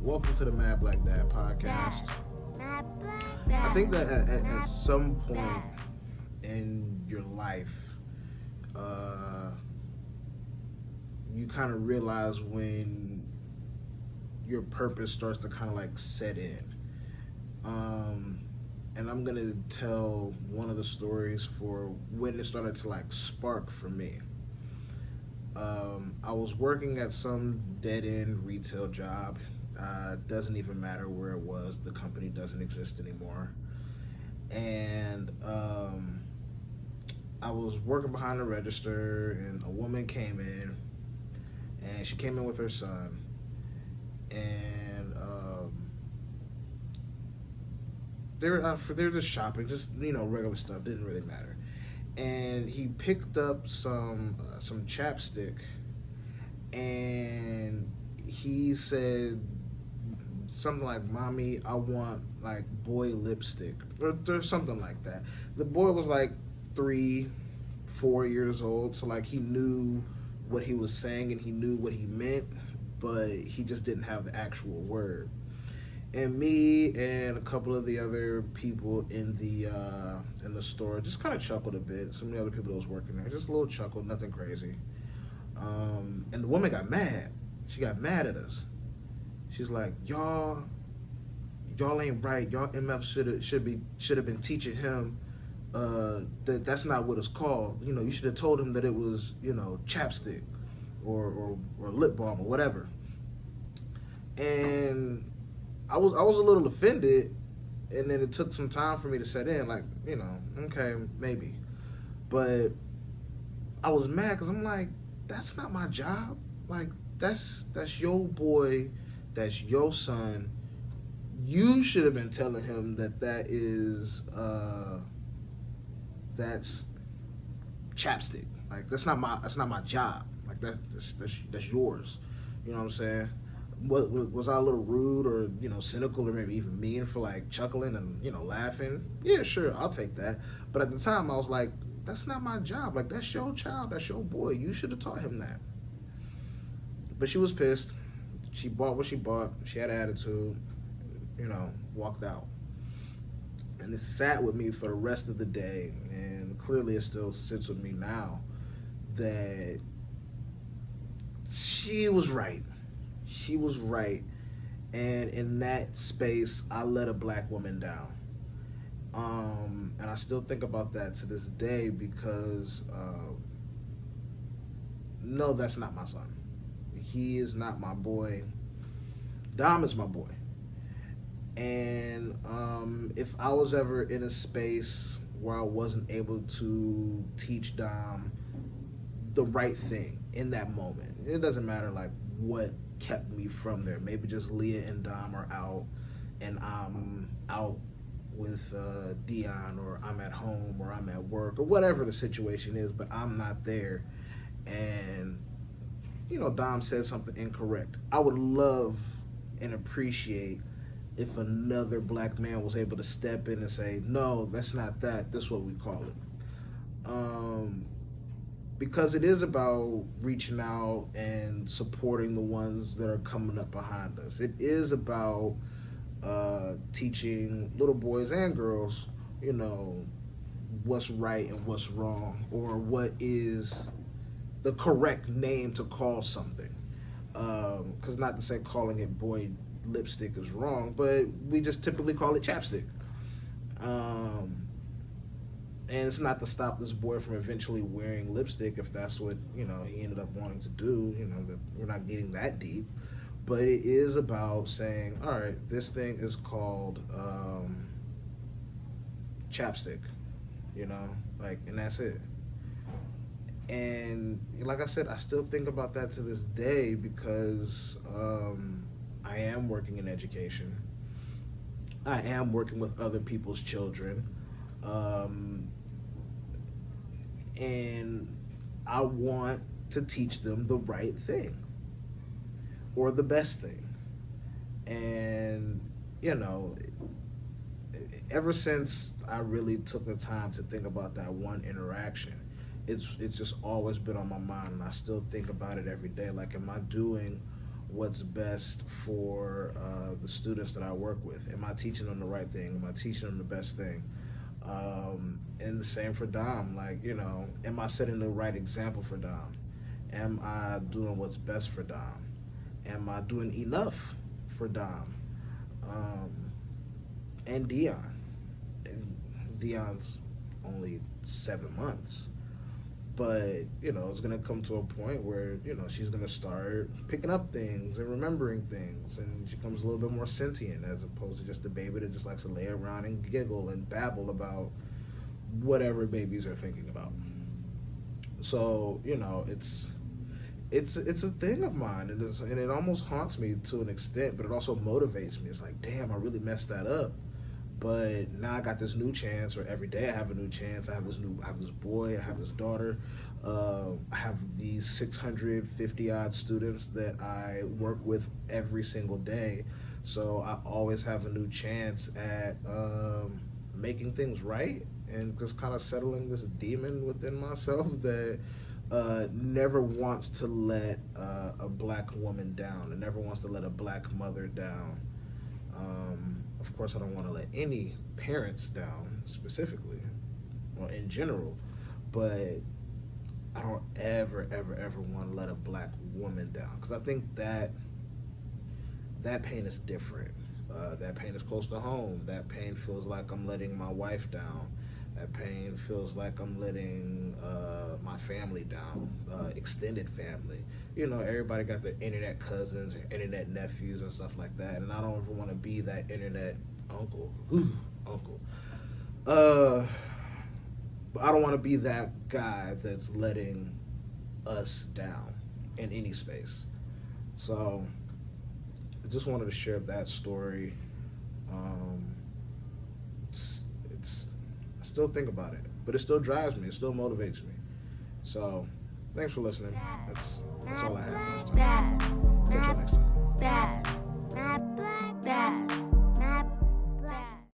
welcome to the Mad Black Dad podcast. I think that at some point in your life, uh, you kind of realize when your purpose starts to kind of like set in. And I'm gonna tell one of the stories for when it started to like spark for me. I was working at some dead end retail job. Doesn't even matter where it was. The company doesn't exist anymore. And I was working behind the register, and a woman came in, and she came in with her son, and they were just shopping, just regular stuff. Didn't really matter. And he picked up some chapstick, and he said something like, "Mommy, I want like boy lipstick," or something like that. The boy was like 3, 4 years old, so like he knew what he was saying and he knew what he meant, but he just didn't have the actual word. And me and a couple of the other people in the store just kind of chuckled a bit. Some of the other people that was working there, just a little chuckle, nothing crazy. And the woman got mad. She got mad at us. She's like, y'all ain't right. Y'all MF should have been teaching him that's not what it's called. You should have told him that it was chapstick or lip balm or whatever. And I was a little offended, and then it took some time for me to set in. Like, okay, maybe, but I was mad because I'm like, that's not my job. Like, that's your boy, that's your son. You should have been telling him that is that's chapstick. Like, that's not my job. Like, that's yours. You know what I'm saying? Was I a little rude or cynical or maybe even mean for like chuckling and laughing? Yeah, sure, I'll take that. But at the time, I was like, that's not my job. Like, that's your child, that's your boy. You should have taught him that. But she was pissed. She bought what she bought. She had an attitude. Walked out. And it sat with me for the rest of the day, and clearly it still sits with me now that she was right. She was right. And in that space, I let a black woman down. And I still think about that to this day because, no, that's not my son. He is not my boy. Dom is my boy. And if I was ever in a space where I wasn't able to teach Dom the right thing in that moment, it doesn't matter like what kept me from there. Maybe just Leah and Dom are out and I'm out with Dion, or I'm at home, or I'm at work, or whatever the situation is, but I'm not there, and Dom said something incorrect. I would love and appreciate if another black man was able to step in and say, no, that's not that, that's what we call it. Because it is about reaching out and supporting the ones that are coming up behind us. It is about teaching little boys and girls, what's right and what's wrong, or what is the correct name to call something. Because not to say calling it boy lipstick is wrong, but we just typically call it chapstick. And it's not to stop this boy from eventually wearing lipstick if that's what he ended up wanting to do. That we're not getting that deep, but it is about saying, all right, this thing is called chapstick, and that's it. And like I said, I still think about that to this day because I am working in education. I am working with other people's children. And I want to teach them the right thing or the best thing. And, ever since I really took the time to think about that one interaction, it's just always been on my mind, and I still think about it every day. Like, am I doing what's best for the students that I work with. Am I teaching them the right thing? Am I teaching them the best thing? And the same for Dom. Like, you know, am I setting the right example for Dom? Am I doing what's best for Dom? Am I doing enough for Dom? And Dion. And Dion's only 7 months. But, you know, it's going to come to a point where, you know, she's going to start picking up things and remembering things. And she becomes a little bit more sentient as opposed to just a baby that just likes to lay around and giggle and babble about whatever babies are thinking about. So, you know, it's a thing of mine. And it almost haunts me to an extent, but it also motivates me. It's like, damn, I really messed that up. But now I got this new chance, or every day I have a new chance. I have this boy, I have this daughter. I have these 650 odd students that I work with every single day. So I always have a new chance at making things right and just kind of settling this demon within myself that never wants to let a black woman down and never wants to let a black mother down. Of course, I don't want to let any parents down specifically, or in general, but I don't ever want to let a black woman down, because I think that pain is different. That pain is close to home. That pain feels like I'm letting my wife down. That pain feels like I'm letting my family down, extended family. You know, everybody got their internet cousins or internet nephews and stuff like that, and I don't ever want to be that internet uncle. Uncle. But I don't want to be that guy that's letting us down in any space. So I just wanted to share that story. I still think about it, but it still drives me. It still motivates me. So thanks for listening. That's all I have for this time. Catch you next time.